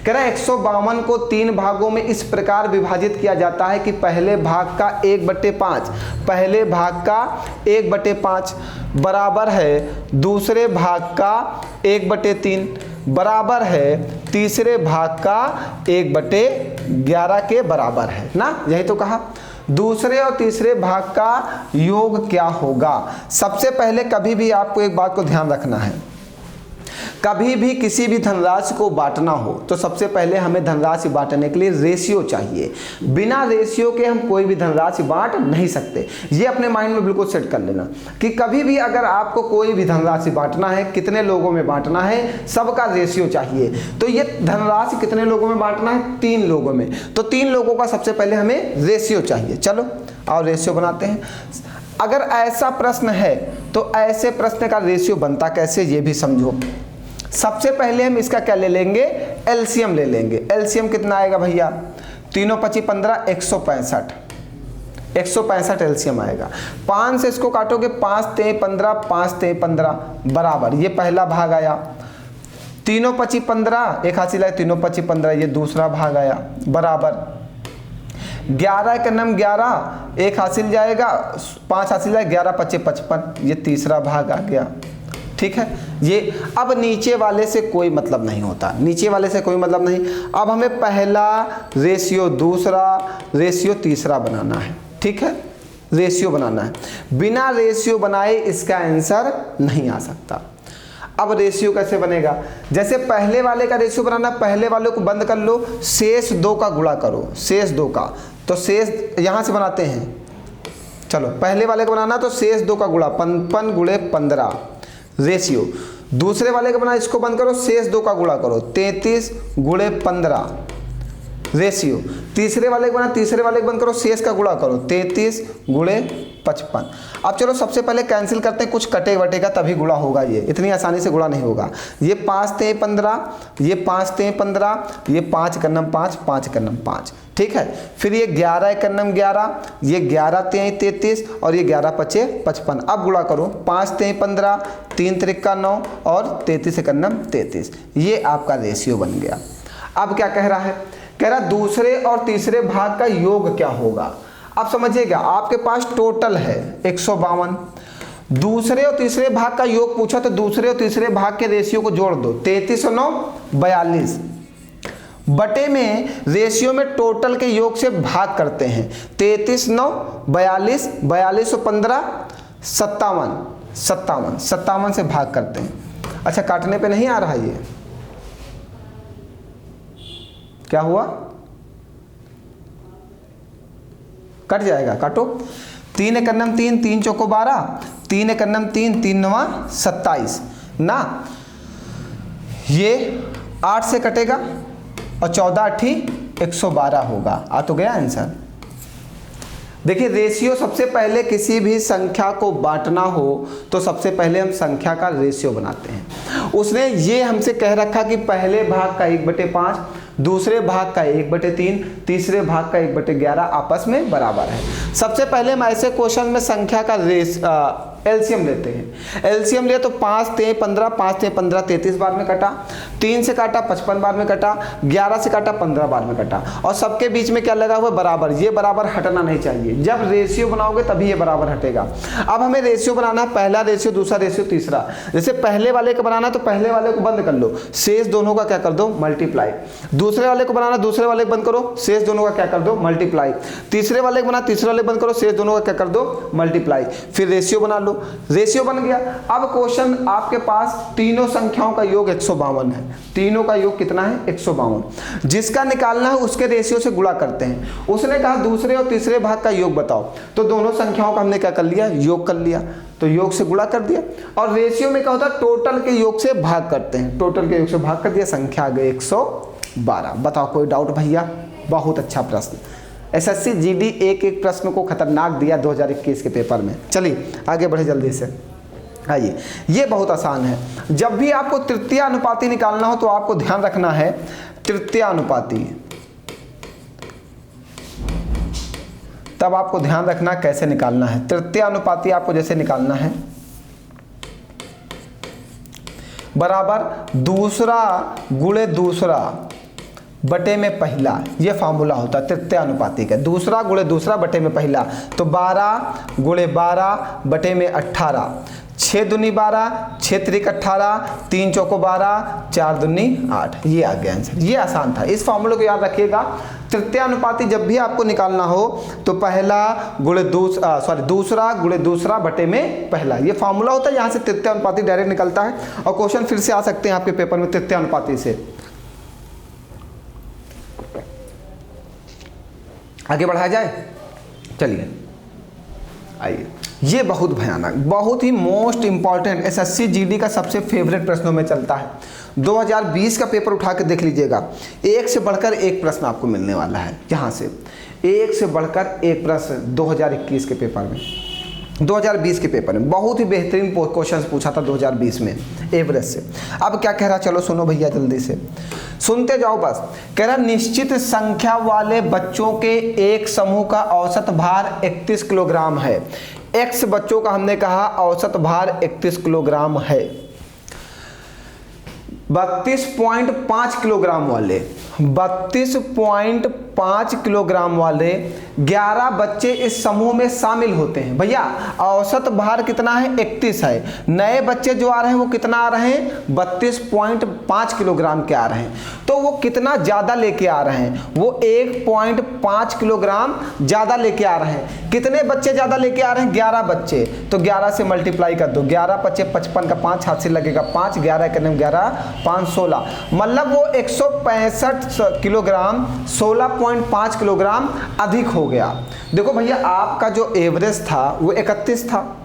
कह रहा है 152 को 3 भागों में इस प्रकार विभाजित किया जाता है कि पहले भाग का 1/5, पहले भाग का 1/5 बराबर है दूसरे भाग का 1/3 बराबर है तीसरे भाग का 1/11 के बराबर है ना, यही तो कहा। दूसरे और तीसरे भाग का योग क्या होगा? सबसे पहले कभी भी आपको एक बात को ध्यान रखना है, कभी भी किसी भी धनराशि को बांटना हो तो सबसे पहले हमें धनराशि बांटने के लिए रेशियो चाहिए। बिना रेशियो के हम कोई भी धनराशि बांट नहीं सकते। ये अपने माइंड में बिल्कुल सेट कर लेना कि कभी भी अगर आपको कोई भी धनराशि बांटना है, कितने लोगों में बांटना है, सबका रेशियो चाहिए। तो ये धनराशि कितने लोगों में बांटना है? 3 लोगों में। तो 3 लोगों का सबसे पहले हमें रेशियो चाहिए। चलो और रेशियो बनाते हैं। अगर ऐसा प्रश्न है तो ऐसे प्रश्न का रेशियो बनता कैसे ये भी समझो। सबसे पहले हम इसका क्या ले लेंगे? एलसीएम ले लेंगे। एलसीएम कितना आएगा भैया? 3 × 25 = 15, 165। 165 एलसीएम आएगा। 5 से इसको काटोगे, 5 × 3 = 15, 5 × 3 = 15 बराबर, ये पहला भाग आया। 3 × 25 = 15, एक हासिल है 3 × 25 = 15, ये दूसरा भाग आया बराबर। 11 का नम 11, एक हासिल जाएगा, 5 हासिल है, 11 × 25 = 55, ये तीसरा भाग आ गया। ठीक है, ये अब नीचे वाले से कोई मतलब नहीं होता, नीचे वाले से कोई मतलब नहीं। अब हमें पहला रेशियो, दूसरा रेशियो, तीसरा बनाना है। ठीक है, रेशियो बनाना है। बिना रेशियो बनाए इसका आंसर नहीं आ सकता। अब रेशियो कैसे बनेगा? जैसे पहले वाले का रेशियो बनाना, पहले वाले को बंद कर लो, शेष 2 का गुणा करो, शेष 2 का। तो शेष यहाँ से बनाते हैं। चलो, पहले वाले को बनाना तो शेष 2 का गुणा, 55 × 15 रेशियो। दूसरे वाले का बना, इसको बंद करो, शेष 2 का गुणा करो, 33 × 15 रेशियो। तीसरे वाले को बना, तीसरे वाले को बंद करो, शेष का गुणा करो, 33 × 55। अब चलो सबसे पहले कैंसिल करते हैं, कुछ कटे वटेगा तभी गुणा होगा, ये इतनी आसानी से गुणा नहीं होगा। ये 5 × 3 = 15, ये 5 × 3 = 15, ये 5 × 9 = 5, 5 × 9 = 5। ठीक है, फिर ये 11 × 9 = 11, ये 11 × 3 = 33 और ये 11 × 5 = 55। अब गुणा करो, 5 × 3 = 15, 3 × 3 = 9 और 33 × 9 = 33। ये आपका रेशियो बन गया। अब क्या कह रहा है? कह रहा दूसरे और तीसरे भाग का योग क्या होगा। अब समझिएगा, आपके पास टोटल है 152, दूसरे और तीसरे भाग का योग पूछा तो दूसरे और तीसरे भाग के रेशियो को जोड़ दो, 33 और 9 = 42 बटे में रेशियो में टोटल के योग से भाग करते हैं। 33 × 9 = 42, 42 और 15 57, 57 से भाग करते हैं। अच्छा, काटने पे नहीं आ रहा ये, क्या हुआ? कट जाएगा, काटो। 3 × 9 = 3, 3 × 4 = 12, 3 × 9 = 3, 3 × 9 = 27 ना। ये 8 से कटेगा और 14 × 8 = 112 होगा। आ तो गया आंसर। देखिए, रेशियो सबसे पहले किसी भी संख्या को बांटना हो तो सबसे पहले हम संख्या का रेशियो बनाते हैं। उसने ये हमसे कह रखा कि पहले भाग का 1/5, दूसरे भाग का 1/3, तीसरे भाग का 1/11 आपस में बराबर है। सबसे पहले हम ऐसे क्वेश्चन में संख्या का एलसीएम लेते हैं। एलसीएम लिया तो 5 × 3 = 15, 5 × 3 = 15, 33 बार में कटा, 3 से काटा 55 बार में कटा, 11 से काटा 15 बार में कटा और सबके बीच में क्या लगा हुआ? बराबर। ये बराबर हटना नहीं चाहिए। जब रेशियो बनाओगे तभी ये बराबर हटेगा। अब हमें रेशियो बनाना है, पहला रेशियो, दूसरा रेशियो, तीसरा। जैसे पहले वाले का बनाना तो पहले वाले को बंद कर लो, शेष दोनों का क्या कर दो? मल्टीप्लाई। दूसरे वाले को बनाना, दूसरे वाले को बंद करो, शेष दोनों का क्या कर दो? मल्टीप्लाई। तीसरे वाले को बनाना, तीसरे वाले को बंद करो, शेष दोनों का क्या कर दो? मल्टीप्लाई। फिर रेशियो बना लो, रेशियो बन गया। अब क्वेश्चन आपके पास तीनों संख्याओं का योग 152 है, तीनों का योग कितना है 152, जिसका निकालना है उसके रेशियो से गुणा करते हैं। उसने कहा दूसरे और तीसरे भाग का योग बताओ, तो दोनों संख्याओं का हमने क्या कर लिया, योग कर लिया, तो योग से गुणा कर दिया। और रेशियो में क्या होता है, टोटल के योग से भाग करते हैं, टोटल के योग से भाग कर दिया, संख्या आ गई 112। बताओ कोई डाउट भैया? बहुत अच्छा प्रश्न, एसएससी जीडी एक एक प्रश्न को खतरनाक दिया 2021 के पेपर में। चलिए आगे बढ़े जल्दी से। आइए, ये बहुत आसान है। जब भी आपको तृतीय अनुपाती निकालना हो तो आपको ध्यान रखना है तृतीय अनुपाती, तब आपको ध्यान रखना कैसे निकालना है। तृतीय अनुपाती आपको जैसे निकालना है, बराबर दूसरा गुणे दूसरा बटे में पहला, ये फार्मूला होता है तृतीय अनुपाती का। दूसरा गुणे दूसरा बटे में पहला, तो 12 गुणे 12 बटे में 18, 6 दूनी 12, 6 त्रिक 18, 3 चौको 12, 4 दूनी 8। ये आ गया आंसर। ये आसान था, इस फार्मूले को याद रखिएगा। तृतीय अनुपाती जब भी आपको निकालना हो तो पहला गुणे दूसरा गुणे दूसरा बटे में पहला, ये फार्मूला होता है। यहाँ से तृतीय अनुपाती डायरेक्ट निकलता है और क्वेश्चन फिर से आ सकते हैं आपके पेपर में तृतीय अनुपाती से। आगे बढ़ाया जाए, चलिए आइए। ये बहुत भयानक, बहुत ही मोस्ट इंपॉर्टेंट, एसएससी जीडी का सबसे फेवरेट प्रश्नों में चलता है। 2020 का पेपर उठा के देख लीजिएगा, एक से बढ़कर एक प्रश्न आपको मिलने वाला है। यहाँ से एक से बढ़कर एक प्रश्न 2021 के पेपर में, 2020 के पेपर में बहुत ही बेहतरीन क्वेश्चन पूछा था 2020 में एवरेज से। अब क्या कह रहा, चलो सुनो भैया जल्दी से सुनते जाओ बस। कह रहा निश्चित संख्या वाले बच्चों के एक समूह का औसत भार 31 किलोग्राम है। एक्स बच्चों का हमने कहा औसत भार 31 किलोग्राम है। 32.5 किलोग्राम वाले 32.5 किलोग्राम वाले 11 बच्चे इस समूह में शामिल होते हैं। भैया औसत भार कितना है, 31 है। नए बच्चे जो आ रहे हैं वो कितना आ रहे हैं, 32.5 किलोग्राम के आ रहे हैं। तो वो कितना ज़्यादा लेके आ रहे हैं, वो 1.5 किलोग्राम ज़्यादा लेके आ रहे हैं। कितने बच्चे ज़्यादा लेके आ रहे हैं, 11 बच्चे। तो 11 से मल्टीप्लाई कर दो, 11 बच्चे 55 का 5 हाथ से लगेगा 5, 11 करने 11 5 16, मतलब वो 165 किलोग्राम 16.5 किलोग्राम अधिक हो गया। देखो भैया आपका जो एवरेज था वो 31 था।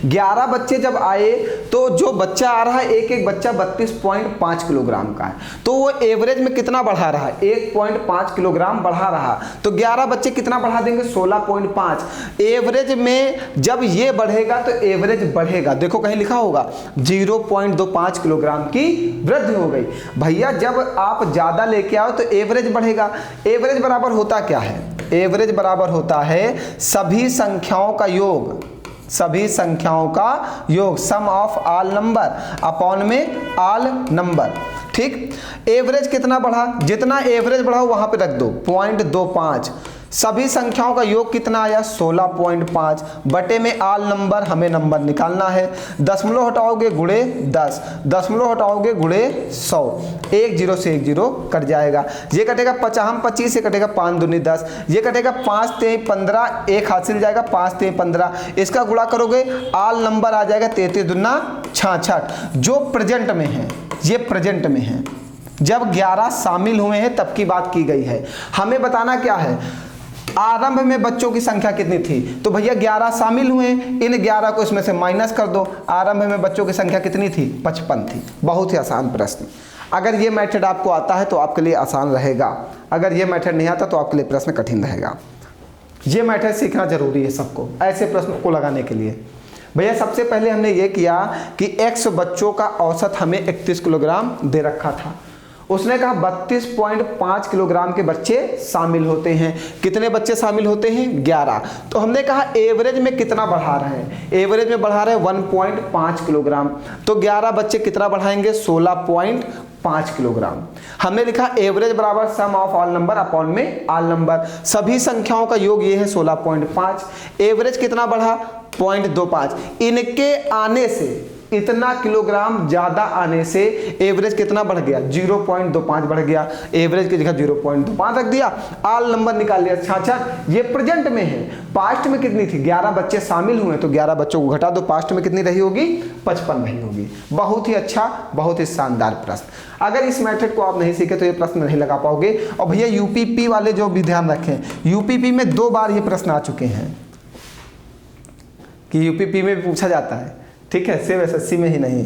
11 बच्चे जब आए तो जो बच्चा आ रहा है एक एक बच्चा 32.5 किलोग्राम का है, तो वो एवरेज में कितना बढ़ा रहा है, 1.5 किलोग्राम बढ़ा रहा। तो 11 बच्चे कितना बढ़ा देंगे, 16.5। एवरेज में जब ये बढ़ेगा तो एवरेज बढ़ेगा। देखो कहीं लिखा होगा 0.25 किलोग्राम की वृद्धि हो गई। भैया जब आप ज़्यादा लेके आओ तो एवरेज बढ़ेगा। एवरेज बराबर होता क्या है, एवरेज बराबर होता है सभी संख्याओं का योग, सभी संख्याओं का योग, सम ऑफ ऑल नंबर अपॉन में ऑल नंबर। ठीक, एवरेज कितना बढ़ा, जितना एवरेज बढ़ा वहां पे रख दो 0.25। सभी संख्याओं का योग कितना आया, 16.5 बटे में ऑल नंबर, हमें नंबर निकालना है। दशमलव हटाओगे गुणे 10, दशमलव हटाओगे गुणे 100, 1 0 से 1 0 कट जाएगा। ये कटेगा 25 से कटेगा 5 दूनी 10, ये कटेगा 5 3 15, एक हाथ से जाएगा 5 3 15। इसका गुणा करोगे ऑल नंबर आ जाएगा 33 दूना 66, जो प्रेजेंट में है, ये प्रेजेंट में है। जब 11 शामिल हुए हैं तब की बात की गई है। हमें बताना क्या है, आरंभ में बच्चों की संख्या कितनी थी, तो भैया 11 शामिल हुए, इन 11 को इसमें से माइनस कर दो। आरंभ में बच्चों की संख्या कितनी थी, 55 थी। बहुत ही आसान प्रश्न। अगर ये मेथड आपको आता है तो आपके लिए आसान रहेगा, अगर ये मेथड नहीं आता तो आपके लिए प्रश्न कठिन रहेगा। ये मेथड सीखना जरूरी है सबको ऐसे प्रश्न को लगाने के लिए। भैया सबसे पहले हमने ये किया कि x बच्चों का औसत हमें 31 किलोग्राम दे रखा था। उसने कहा 32.5 किलोग्राम के बच्चे शामिल होते हैं। कितने बच्चे शामिल होते हैं, 11। तो हमने कहा एवरेज में कितना बढ़ा रहे हैं, एवरेज में बढ़ा रहे हैं 1.5 किलोग्राम। तो 11 बच्चे कितना बढ़ाएंगे, 16.5 किलोग्राम। हमने लिखा एवरेज बराबर सम ऑफ ऑल नंबर अपॉन में ऑल नंबर। सभी संख्याओं का योग ये है 16.5। एवरेज कितना बढ़ा, 0.25। इनके आने से इतना किलोग्राम ज़्यादा आने से एवरेज कितना बढ़ गया, 0.25 बढ़ गया। एवरेज की जगह 0.25 रख दिया, आल नंबर निकाल लिया। अच्छा, ये प्रेजेंट में है, पास्ट में कितनी थी, 11 बच्चे शामिल हुए, तो 11 बच्चों को घटा दो, पास्ट में कितनी रही होगी, 55 रही होगी। बहुत ही अच्छा, बहुत ही शानदार प्रश्न। अगर इस मेथड को आप नहीं सीखे तो ये प्रश्न नहीं लगा पाओगे। और भैया यूपीपी वाले जो भी ध्यान रखें, यूपीपी में 2 बार ये प्रश्न आ चुके हैं कि यूपीपी में भी पूछा जाता है, ठीक है, सिर्फ एसएससी में ही नहीं।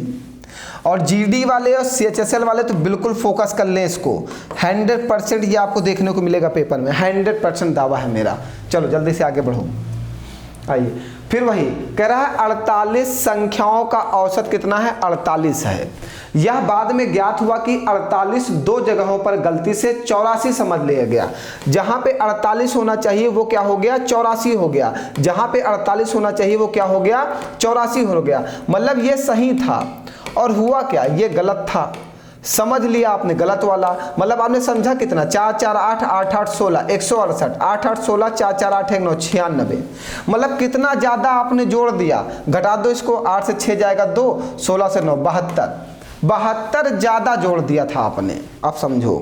और जीडी वाले और सीएचएसएल वाले तो बिल्कुल फोकस कर लें इसको, 100% ये आपको देखने को मिलेगा पेपर में, 100% दावा है मेरा। चलो जल्दी से आगे बढ़ो। आइए, फिर वही कह रहा है 48 संख्याओं का औसत कितना है, 48 है। यह बाद में ज्ञात हुआ कि 48 2 जगहों पर गलती से 84 समझ लिया गया। जहां पे 48 होना चाहिए वो क्या हो गया, 84 हो गया। जहां पे 48 होना चाहिए वो क्या हो गया, 84 हो गया। मतलब ये सही था और हुआ क्या, ये गलत था। समझ लिया आपने गलत वाला, मतलब आपने समझा कितना, 4 4 8 8 8 16 168, 8 8 16 4 4 8 1 9 96। मतलब कितना ज़्यादा आपने जोड़ दिया, घटा दो इसको, 8 से 6 जाएगा 2, 16 से 9 72 ज़्यादा जोड़ दिया था आपने। अब समझो,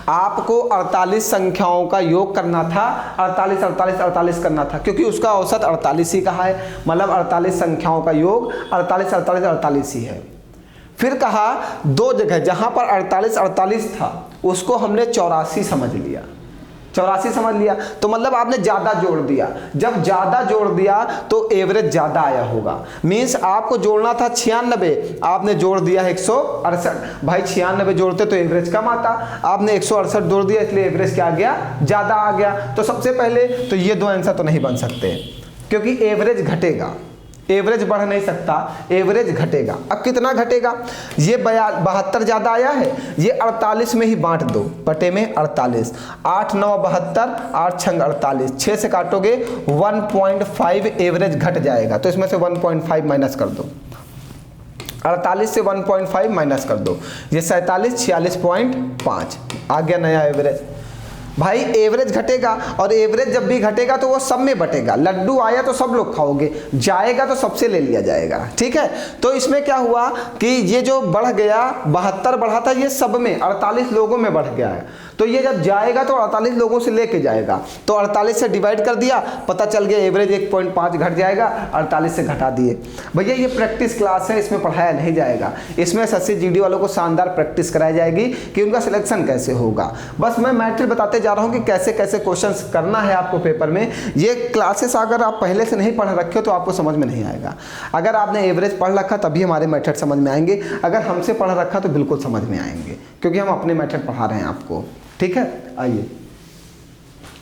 आपको 48 संख्याओं का योग करना था, 48 48 48 करना था, क्योंकि उसका औसत 48 ही कहा है। मतलब 48 संख्याओं का योग 48 48 48 ही है। फिर कहा 2 जगह जहां पर 48 48 था उसको हमने 84 समझ लिया, 84 समझ लिया, तो मतलब आपने ज़्यादा जोड़ दिया। जब ज़्यादा जोड़ दिया तो एवरेज ज़्यादा आया होगा। मीन्स आपको जोड़ना था 96, आपने जोड़ दिया 168। भाई 96 जोड़ते तो एवरेज कम आता, आपने 168 जोड़ दिया, इसलिए एवरेज क्या आ गया, ज़्यादा आ गया। तो सबसे पहले तो ये 2 आंसर तो नहीं बन सकते, क्योंकि एवरेज घटेगा, एवरेज बढ़ नहीं सकता, एवरेज घटेगा। अब कितना घटेगा, ये 72 ज़्यादा आया है, ये 48 में ही बांट दो, बटे में 48, 8 9 72, 8 6 48, 6 से काटोगे 1.5 एवरेज घट जाएगा। तो इसमें से 1.5 माइनस कर दो, 48 से 1.5 माइनस कर दो, ये 47 46.5 आ गया नया एवरेज। भाई एवरेज घटेगा, और एवरेज जब भी घटेगा तो वो सब में बटेगा। लड्डू आया तो सब लोग खाओगे, जाएगा तो सबसे ले लिया जाएगा, ठीक है। तो इसमें क्या हुआ कि ये जो बढ़ गया, 72 बढ़ा था, ये सब में 48 लोगों में बढ़ गया है। तो ये जब जाएगा तो 48 लोगों से लेके जाएगा, तो 48 से डिवाइड कर दिया, पता चल गया एवरेज 1.5 घट जाएगा, 48 से घटा दिए। भैया ये प्रैक्टिस क्लास है, इसमें पढ़ाया नहीं जाएगा, इसमें एसएससी जीडी वालों को शानदार प्रैक्टिस कराई जाएगी कि उनका सिलेक्शन कैसे होगा। बस मैं मैथड बताते जा रहा हूँ कि कैसे कैसे क्वेश्चंस करना है आपको पेपर में। ये क्लासेस अगर आप पहले से नहीं पढ़ रखे हो तो आपको समझ में नहीं आएगा। अगर आपने एवरेज पढ़ रखा तभी हमारे मेथड समझ में आएंगे, अगर हमसे पढ़ रखा तो बिल्कुल समझ में आएंगे, क्योंकि हम अपने मेथड पढ़ा रहे हैं आपको, ठीक है। आइए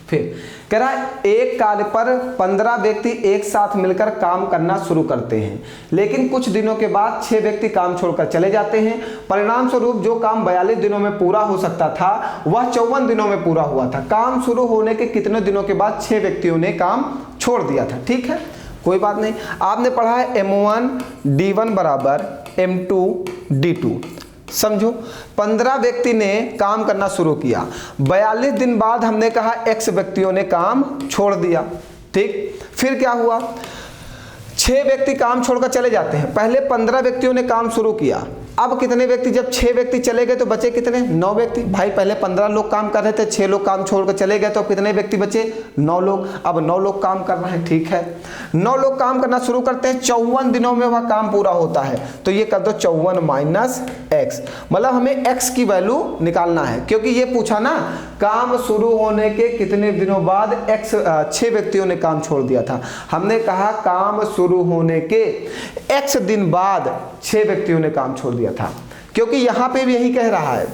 फिर कह रहा है, एक कार्य पर 15 व्यक्ति एक साथ मिलकर काम करना शुरू करते हैं, लेकिन कुछ दिनों के बाद 6 व्यक्ति काम छोड़कर चले जाते हैं। परिणाम स्वरूप जो काम 42 दिनों में पूरा हो सकता था वह 54 दिनों में पूरा हुआ था। काम शुरू होने के कितने दिनों के बाद 6 व्यक्तियों ने काम छोड़ दिया था, ठीक है, कोई बात नहीं। आपने पढ़ा है M1 D1 बराबर M2 D2। समझो, 15 व्यक्ति ने काम करना शुरू किया, 42 दिन बाद हमने कहा X व्यक्तियों ने काम छोड़ दिया, ठीक। फिर क्या हुआ, 6 व्यक्ति काम छोड़कर चले जाते हैं। पहले 15 व्यक्तियों ने काम शुरू किया, अब कितने व्यक्ति, जब 6 व्यक्ति चले गए तो बचे कितने, 9 व्यक्ति। भाई पहले 15 लोग काम कर रहे थे, 6 लोग काम छोड़कर चले गए तो कितने व्यक्ति बचे, 9 लोग। अब 9 लोग काम कर रहे हैं, ठीक है, 9 लोग काम करना शुरू करते हैं, 54 दिनों में वह काम पूरा होता है। तो ये कर दो 54 माइनस x, मतलब हमें x की वैल्यू निकालना है, क्योंकि ये पूछा ना काम शुरू होने के कितने दिनों बाद 6 व्यक्तियों ने काम छोड़ दिया था। हमने कहा काम शुरू होने के x दिन बाद 6 व्यक्तियों ने काम छोड़ दिया था, क्योंकि यहां पे भी यही कह रहा है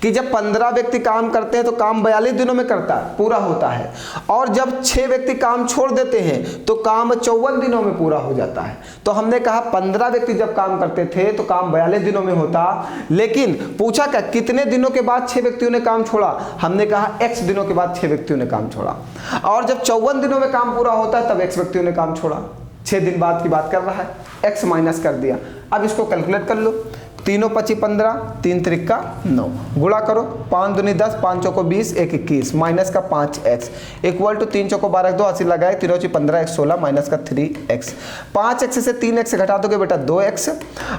कि जब 15 व्यक्ति काम करते हैं तो काम 42 दिनों में पूरा होता है, और जब 6 व्यक्ति काम छोड़ देते हैं तो काम 54 दिनों में पूरा हो जाता है। तो हमने कहा 15 व्यक्ति जब काम करते थे तो काम 42 दिनों में होता, लेकिन पूछा क्या कितने दिनों के बाद 6 व्यक्तियों ने काम छोड़ा, हमने कहा x दिनों के बाद 6 व्यक्तियों ने काम छोड़ा, और जब 54 दिनों में काम पूरा होता है तब x व्यक्तियों ने काम छोड़ा। 6 दिन बाद की बात कर रहा है, x माइनस कर दिया। अब इसको कैलकुलेट कर लो, तीनों 25 15, 3 त्रिका 9, गुणा करो 5 दूनी 10, 5 चौको 20, 1 21, माइनस का 5x इक्वल टू 3 चौको 12, 2 80 लगाए, 3 15 x 16 माइनस का 3x। 5x से 3x घटा दोगे बेटा 2x,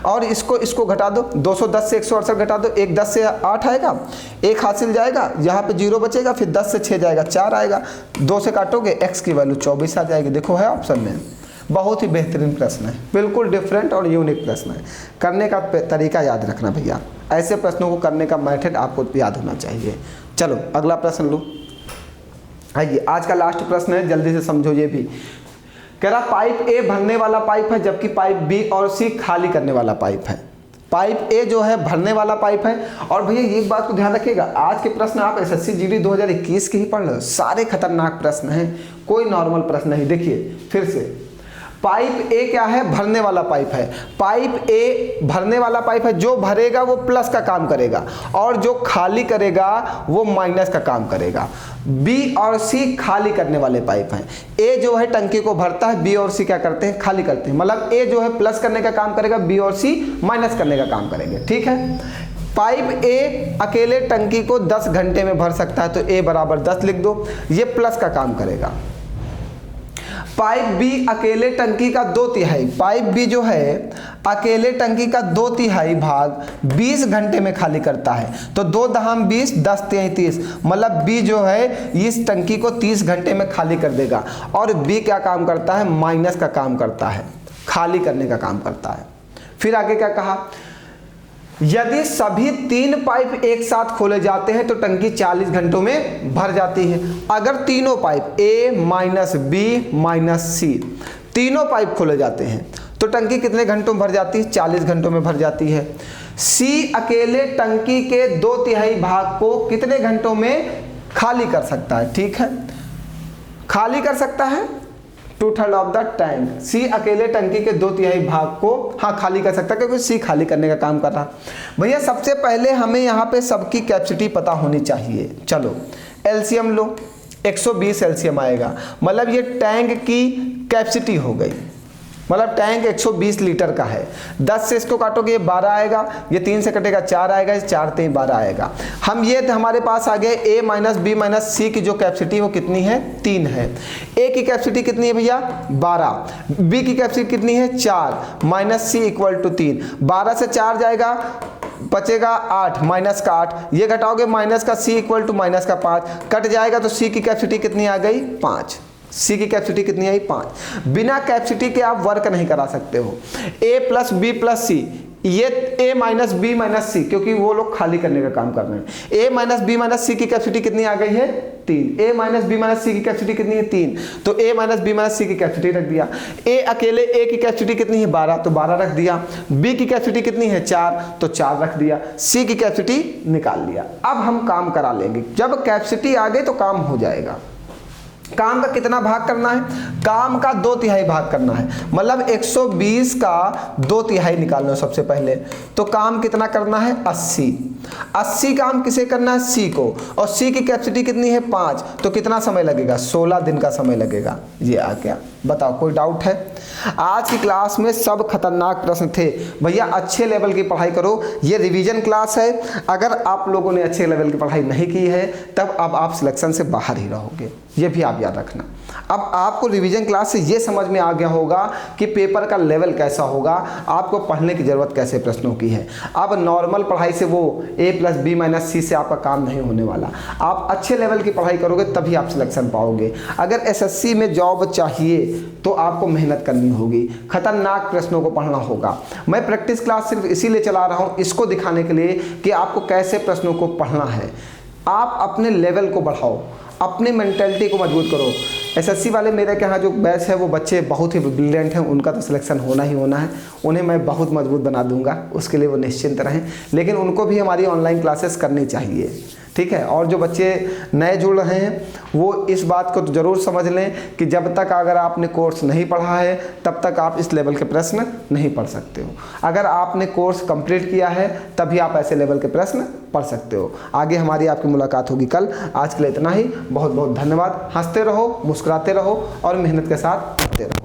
और इसको घटा दो, 210 से 168 घटा दो, 1 10 से 8 आएगा, 1 हासिल जाएगा, यहाँ पे 0 बचेगा, फिर 10 से 6 जाएगा 4 आएगा, 2 से काटोगे x की वैल्यू 24 आ जाएगी। देखो है ऑप्शन में। बहुत ही बेहतरीन प्रश्न है, बिल्कुल डिफरेंट और यूनिक प्रश्न है। करने का तरीका याद रखना भैया, ऐसे प्रश्नों को करने का मेथड आपको याद होना चाहिए। चलो अगला प्रश्न लो। आइए आज का लास्ट प्रश्न है, जल्दी से समझो। ये भी कह रहा पाइप ए भरने वाला पाइप है, जबकि पाइप बी और सी खाली करने वाला पाइप है। पाइप ए जो है भरने वाला पाइप है। और भैया एक बात को ध्यान रखिएगा, आज के प्रश्न आप एसएससी जीडी 2021 के ही पढ़ लो, सारे खतरनाक प्रश्न हैं, कोई नॉर्मल प्रश्न नहीं। देखिए फिर से, पाइप ए क्या है? भरने वाला पाइप है। पाइप ए भरने वाला पाइप है, जो भरेगा वो प्लस का काम करेगा और जो खाली करेगा वो माइनस का काम करेगा। बी और सी खाली करने वाले पाइप हैं। ए जो है टंकी को भरता है, बी और सी क्या करते हैं? खाली करते हैं। मतलब ए जो है प्लस करने का काम करेगा, बी और सी माइनस करने का काम करेंगे। ठीक है, पाइप ए अकेले टंकी को 10 घंटे में भर सकता है, तो ए बराबर 10 लिख दो, ये प्लस का काम करेगा। पाइप बी अकेले टंकी का 2/3, पाइप बी जो है अकेले टंकी का 2/3 भाग 20 घंटे में खाली करता है, तो 2 दहाम 20, 10 तिहाई 30, मतलब बी जो है इस टंकी को 30 घंटे में खाली कर देगा। और बी क्या काम करता है? माइनस का काम करता है, खाली करने का काम करता है। फिर आगे क्या कहा? यदि सभी 3 पाइप एक साथ खोले जाते हैं तो टंकी 40 घंटों में भर जाती है। अगर तीनों pipe A minus B minus C तीनों पाइप खोले जाते हैं तो टंकी कितने घंटों में भर जाती है? 40 घंटों में भर जाती है। सी अकेले टंकी के 2/3 भाग को कितने घंटों में खाली कर सकता है? ठीक है, खाली कर सकता है 2/3 ऑफ द टैंक। सी अकेले टंकी के 2/3 भाग को खाली कर सकता है, क्योंकि सी खाली करने का काम कर रहा। भैया सबसे पहले हमें यहाँ पे सबकी कैपेसिटी पता होनी चाहिए। चलो एलसीएम लो, 120 एलसीएम आएगा, मतलब ये टैंक की कैपेसिटी हो गई। मतलब टैंक 120 लीटर का है। 10 से इसको काटोगे ये 12 आएगा, ये 3 से कटेगा 4 आएगा, ये 4 3 12 आएगा। हम ये हमारे पास आ गए ए माइनस बी माइनस सी की जो कैपेसिटी वो कितनी है? 3 है। ए की कैपेसिटी कितनी है भैया? 12। बी की कैपेसिटी कितनी है? 4 माइनस सी इक्वल टू 3। 12 से 4 जाएगा, बचेगा 8, माइनस का 8, ये घटाओगे माइनस का सी इक्वल टू माइनस का 5, कट जाएगा तो सी की कैपेसिटी कितनी आ गई? 5। सी की कैपेसिटी कितनी आई? 5। बिना कैपेसिटी के आप वर्क नहीं करा सकते हो। ए प्लस बी प्लस सी, ये ए माइनस बी माइनस सी, क्योंकि वो लोग खाली करने का काम कर रहे हैं। ए माइनस बी माइनस सी की कैपेसिटी कितनी आ गई है? 3। ए माइनस बी माइनस सी की कैपेसिटी कितनी है? 3। तो ए माइनस बी माइनस सी की कैपेसिटी रख दिया। ए अकेले ए की कैपेसिटी कितनी है? 12, तो 12 रख दिया। बी की कैपेसिटी कितनी है? 4, तो 4 रख दिया। सी की कैपेसिटी निकाल लिया। अब हम काम करा लेंगे, जब कैपेसिटी आ गई तो काम हो जाएगा। काम का कितना भाग करना है? काम का 2/3 भाग करना है, मतलब 120 का 2/3 निकालना है सबसे पहले। तो काम कितना करना है? 80। 80 काम किसे करना है? सी को। और सी की कैपेसिटी कितनी है? 5, तो कितना समय लगेगा? 16 दिन का समय लगेगा। ये आ गया। बताओ कोई डाउट है? आज की क्लास में सब खतरनाक प्रश्न थे भैया। अच्छे लेवल की पढ़ाई करो, ये रिवीजन क्लास है। अगर आप लोगों ने अच्छे लेवल की पढ़ाई नहीं की है तब अब आप सिलेक्शन से बाहर ही रहोगे, ये भी आप याद रखना। अब आपको रिवीजन क्लास से ये समझ में आ गया होगा कि पेपर का लेवल कैसा होगा, आपको पढ़ने की ज़रूरत कैसे प्रश्नों की है। अब नॉर्मल पढ़ाई से वो ए प्लस बी माइनस सी से आपका काम नहीं होने वाला। आप अच्छे लेवल की पढ़ाई करोगे तभी आप सिलेक्शन पाओगे। अगर एसएससी में जॉब चाहिए तो आपको मेहनत करनी होगी, खतरनाक प्रश्नों को पढ़ना होगा। मैं प्रैक्टिस क्लास सिर्फ इसीलिए चला रहा हूँ, इसको दिखाने के लिए कि आपको कैसे प्रश्नों को पढ़ना है। आप अपने लेवल को बढ़ाओ, अपनी मेंटेलिटी को मजबूत करो। एसएससी वाले मेरे के यहाँ जो बैच है वो बच्चे बहुत ही ब्रिलियंट हैं, उनका तो सिलेक्शन होना ही होना है। उन्हें मैं बहुत मजबूत बना दूंगा, उसके लिए वो निश्चिंत रहें। लेकिन उनको भी हमारी ऑनलाइन क्लासेस करनी चाहिए, ठीक है। और जो बच्चे नए जुड़ रहे हैं वो इस बात को तो ज़रूर समझ लें कि जब तक अगर आपने कोर्स नहीं पढ़ा है तब तक आप इस लेवल के प्रश्न नहीं पढ़ सकते हो। अगर आपने कोर्स कंप्लीट किया है तभी आप ऐसे लेवल के प्रश्न पढ़ सकते हो। आगे हमारी आपकी मुलाकात होगी कल। आज के लिए इतना ही। बहुत बहुत धन्यवाद। हंसते रहो, मुस्कुराते रहो और मेहनत के साथ पढ़ते रहो।